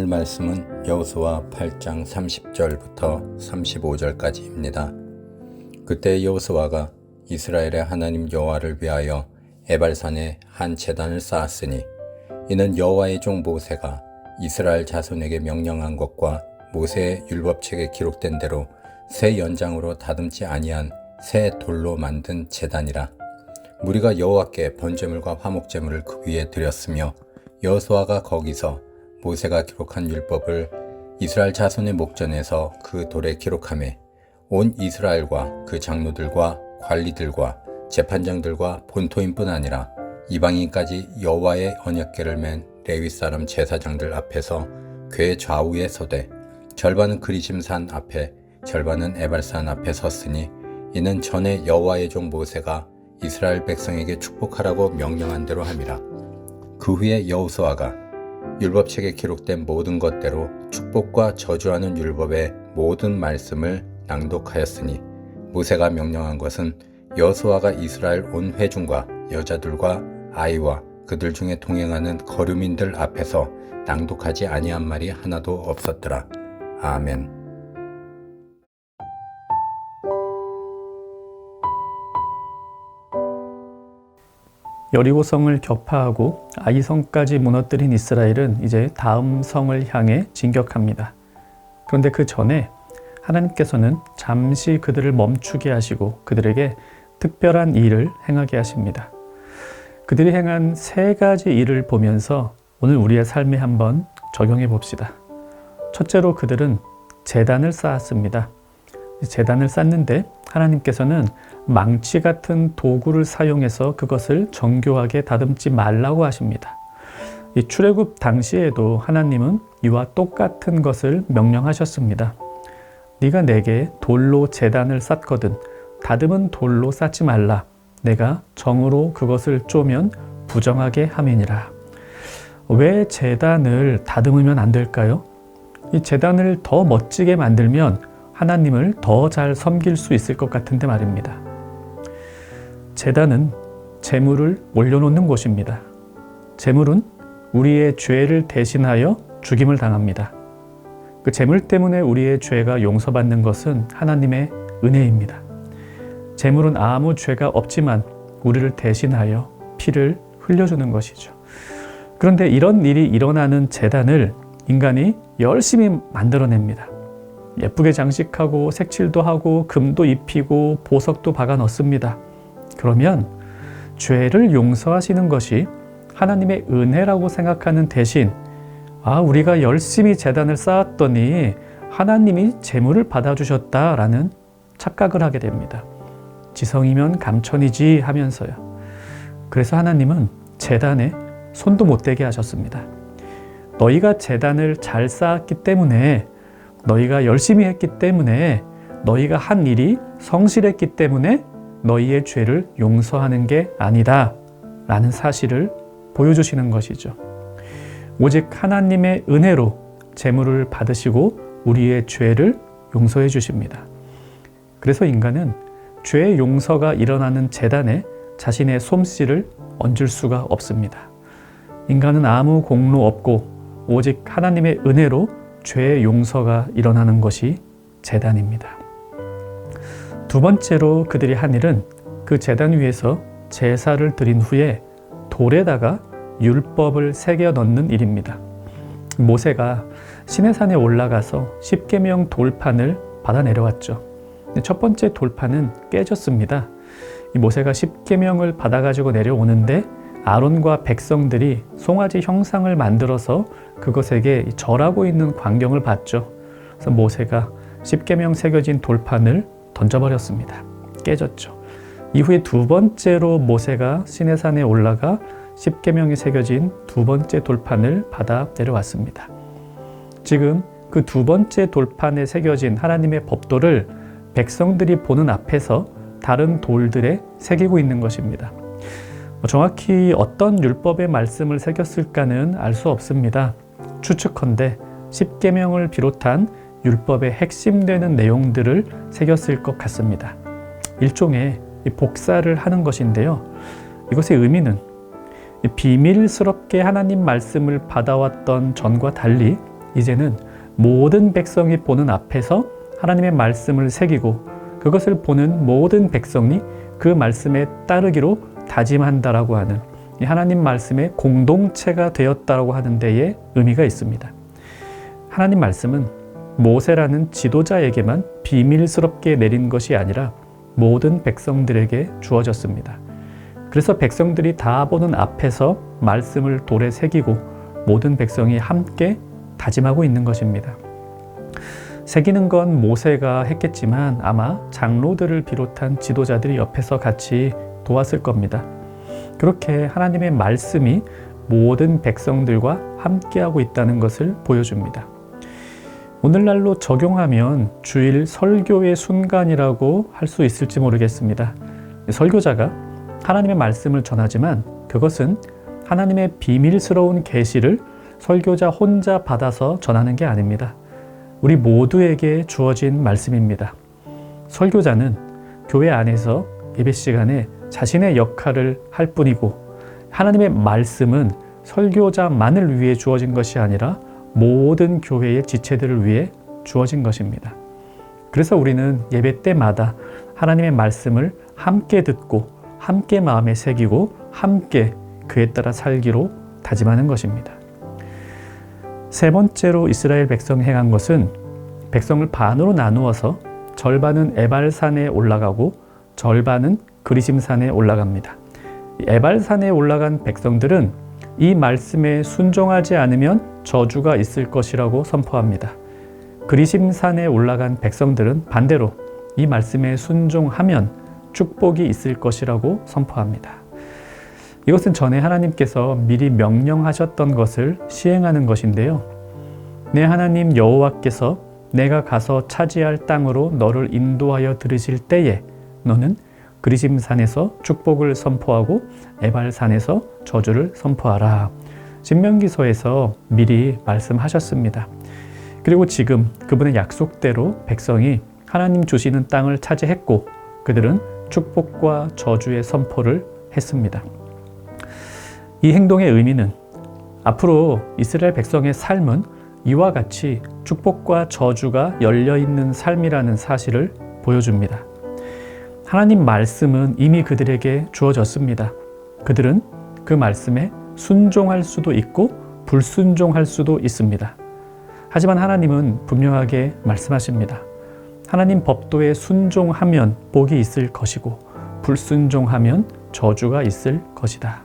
오늘 말씀은 여호수아 8장 30절부터 35절까지입니다. 그때 여호수아가 이스라엘의 하나님 여호와를 위하여 에발산에 한 제단을 쌓았으니 이는 여호와의 종 모세가 이스라엘 자손에게 명령한 것과 모세의 율법책에 기록된 대로 새 연장으로 다듬지 아니한 새 돌로 만든 제단이라. 무리가 여호와께 번제물과 화목제물을 그 위에 드렸으며 여호수아가 거기서 모세가 기록한 율법을 이스라엘 자손의 목전에서 그 돌에 기록하매 온 이스라엘과 그 장로들과 관리들과 재판장들과 본토인뿐 아니라 이방인까지 여호와의 언약궤를 맨 레위 사람 제사장들 앞에서 궤 좌우에 서되 절반은 그리심산 앞에 절반은 에발산 앞에 섰으니 이는 전에 여호와의 종 모세가 이스라엘 백성에게 축복하라고 명령한 대로 함이라. 그 후에 여호수아가 율법책에 기록된 모든 것대로 축복과 저주하는 율법의 모든 말씀을 낭독하였으니 모세가 명령한 것은 여호수아가 이스라엘 온 회중과 여자들과 아이와 그들 중에 동행하는 거류민들 앞에서 낭독하지 아니한 말이 하나도 없었더라. 아멘. 여리고성을 격파하고 아이성까지 무너뜨린 이스라엘은 이제 다음 성을 향해 진격합니다. 그런데 그 전에 하나님께서는 잠시 그들을 멈추게 하시고 그들에게 특별한 일을 행하게 하십니다. 그들이 행한 세 가지 일을 보면서 오늘 우리의 삶에 한번 적용해 봅시다. 첫째로 그들은 제단을 쌓았습니다. 제단을 쌓는데 하나님께서는 망치 같은 도구를 사용해서 그것을 정교하게 다듬지 말라고 하십니다. 이 출애굽 당시에도 하나님은 이와 똑같은 것을 명령하셨습니다. 네가 내게 돌로 제단을 쌓거든 다듬은 돌로 쌓지 말라. 내가 정으로 그것을 쪼면 부정하게 함이니라. 왜 제단을 다듬으면 안 될까요? 이 제단을 더 멋지게 만들면 하나님을 더 잘 섬길 수 있을 것 같은데 말입니다. 제단은 제물을 올려놓는 곳입니다. 제물은 우리의 죄를 대신하여 죽임을 당합니다. 그 제물 때문에 우리의 죄가 용서받는 것은 하나님의 은혜입니다. 제물은 아무 죄가 없지만 우리를 대신하여 피를 흘려주는 것이죠. 그런데 이런 일이 일어나는 제단을 인간이 열심히 만들어냅니다. 예쁘게 장식하고 색칠도 하고 금도 입히고 보석도 박아 넣습니다. 그러면 죄를 용서하시는 것이 하나님의 은혜라고 생각하는 대신 우리가 열심히 제단을 쌓았더니 하나님이 제물을 받아주셨다라는 착각을 하게 됩니다. 지성이면 감천이지 하면서요. 그래서 하나님은 제단에 손도 못 대게 하셨습니다. 너희가 제단을 잘 쌓았기 때문에 너희가 열심히 했기 때문에 너희가 한 일이 성실했기 때문에 너희의 죄를 용서하는 게 아니다 라는 사실을 보여주시는 것이죠. 오직 하나님의 은혜로 제물을 받으시고 우리의 죄를 용서해 주십니다. 그래서 인간은 죄의 용서가 일어나는 제단에 자신의 솜씨를 얹을 수가 없습니다. 인간은 아무 공로 없고 오직 하나님의 은혜로 죄의 용서가 일어나는 것이 제단입니다. 두 번째로 그들이 한 일은 그 제단 위에서 제사를 드린 후에 돌에다가 율법을 새겨 넣는 일입니다. 모세가 시내산에 올라가서 십계명 돌판을 받아 내려왔죠. 첫 번째 돌판은 깨졌습니다. 모세가 십계명을 받아가지고 내려오는데 아론과 백성들이 송아지 형상을 만들어서 그것에게 절하고 있는 광경을 봤죠. 그래서 모세가 십계명 새겨진 돌판을 던져버렸습니다. 깨졌죠. 이후에 두 번째로 모세가 시내산에 올라가 십계명이 새겨진 두 번째 돌판을 받아 내려왔습니다. 지금 그 두 번째 돌판에 새겨진 하나님의 법도를 백성들이 보는 앞에서 다른 돌들에 새기고 있는 것입니다. 정확히 어떤 율법의 말씀을 새겼을까는 알 수 없습니다. 추측컨대 십계명을 비롯한 율법의 핵심되는 내용들을 새겼을 것 같습니다. 일종의 복사를 하는 것인데요. 이것의 의미는 비밀스럽게 하나님 말씀을 받아왔던 전과 달리 이제는 모든 백성이 보는 앞에서 하나님의 말씀을 새기고 그것을 보는 모든 백성이 그 말씀에 따르기로 다짐한다라고 하는 이 하나님 말씀의 공동체가 되었다라고 하는 데에 의미가 있습니다. 하나님 말씀은 모세라는 지도자에게만 비밀스럽게 내린 것이 아니라 모든 백성들에게 주어졌습니다. 그래서 백성들이 다 보는 앞에서 말씀을 돌에 새기고 모든 백성이 함께 다짐하고 있는 것입니다. 새기는 건 모세가 했겠지만 아마 장로들을 비롯한 지도자들이 옆에서 같이 도왔을 겁니다. 그렇게 하나님의 말씀이 모든 백성들과 함께하고 있다는 것을 보여줍니다. 오늘날로 적용하면 주일 설교의 순간이라고 할 수 있을지 모르겠습니다. 설교자가 하나님의 말씀을 전하지만 그것은 하나님의 비밀스러운 계시를 설교자 혼자 받아서 전하는 게 아닙니다. 우리 모두에게 주어진 말씀입니다. 설교자는 교회 안에서 예배 시간에 자신의 역할을 할 뿐이고 하나님의 말씀은 설교자만을 위해 주어진 것이 아니라 모든 교회의 지체들을 위해 주어진 것입니다. 그래서 우리는 예배 때마다 하나님의 말씀을 함께 듣고 함께 마음에 새기고 함께 그에 따라 살기로 다짐하는 것입니다. 세 번째로 이스라엘 백성이 행한 것은 백성을 반으로 나누어서 절반은 에발산에 올라가고 절반은 그리심산에 올라갑니다. 에발산에 올라간 백성들은 이 말씀에 순종하지 않으면 저주가 있을 것이라고 선포합니다. 그리심산에 올라간 백성들은 반대로 이 말씀에 순종하면 축복이 있을 것이라고 선포합니다. 이것은 전에 하나님께서 미리 명령하셨던 것을 시행하는 것인데요. 내 하나님 여호와께서 내가 가서 차지할 땅으로 너를 인도하여 들으실 때에 너는 그리심산에서 축복을 선포하고 에발산에서 저주를 선포하라. 신명기서에서 미리 말씀하셨습니다. 그리고 지금 그분의 약속대로 백성이 하나님 주시는 땅을 차지했고 그들은 축복과 저주의 선포를 했습니다. 이 행동의 의미는 앞으로 이스라엘 백성의 삶은 이와 같이 축복과 저주가 열려있는 삶이라는 사실을 보여줍니다. 하나님 말씀은 이미 그들에게 주어졌습니다. 그들은 그 말씀에 순종할 수도 있고 불순종할 수도 있습니다. 하지만 하나님은 분명하게 말씀하십니다. 하나님 법도에 순종하면 복이 있을 것이고 불순종하면 저주가 있을 것이다.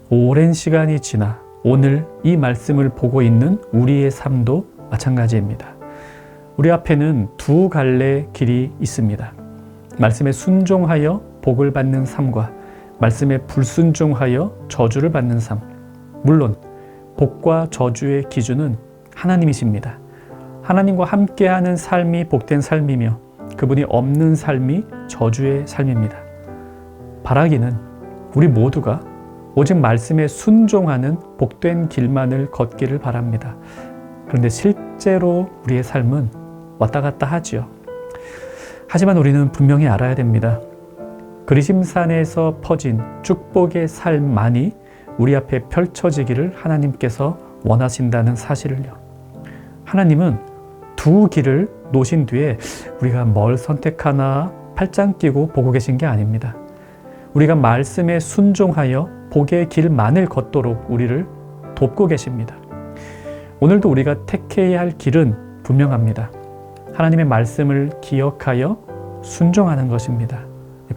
오랜 시간이 지나 오늘 이 말씀을 보고 있는 우리의 삶도 마찬가지입니다. 우리 앞에는 두 갈래 길이 있습니다. 말씀에 순종하여 복을 받는 삶과 말씀에 불순종하여 저주를 받는 삶. 물론 복과 저주의 기준은 하나님이십니다. 하나님과 함께하는 삶이 복된 삶이며 그분이 없는 삶이 저주의 삶입니다. 바라기는 우리 모두가 오직 말씀에 순종하는 복된 길만을 걷기를 바랍니다. 그런데 실제로 우리의 삶은 왔다 갔다 하지요. 하지만 우리는 분명히 알아야 됩니다. 그리심산에서 퍼진 축복의 삶만이 우리 앞에 펼쳐지기를 하나님께서 원하신다는 사실을요. 하나님은 두 길을 놓으신 뒤에 우리가 뭘 선택하나 팔짱 끼고 보고 계신 게 아닙니다. 우리가 말씀에 순종하여 복의 길만을 걷도록 우리를 돕고 계십니다. 오늘도 우리가 택해야 할 길은 분명합니다. 하나님의 말씀을 기억하여 순종하는 것입니다.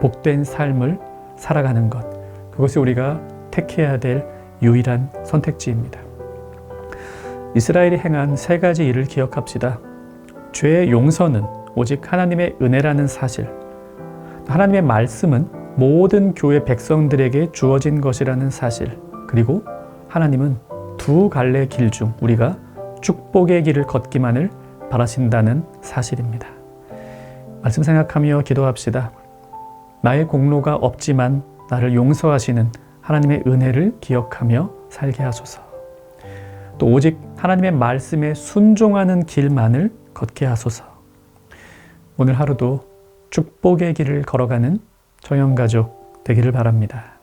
복된 삶을 살아가는 것, 그것이 우리가 택해야 될 유일한 선택지입니다. 이스라엘이 행한 세 가지 일을 기억합시다. 죄의 용서는 오직 하나님의 은혜라는 사실, 하나님의 말씀은 모든 교회 백성들에게 주어진 것이라는 사실, 그리고 하나님은 두 갈래 길 중 우리가 축복의 길을 걷기만을 바라신다는 사실입니다. 말씀 생각하며 기도합시다. 나의 공로가 없지만 나를 용서하시는 하나님의 은혜를 기억하며 살게 하소서. 또 오직 하나님의 말씀에 순종하는 길만을 걷게 하소서. 오늘 하루도 축복의 길을 걸어가는 정영가족 되기를 바랍니다.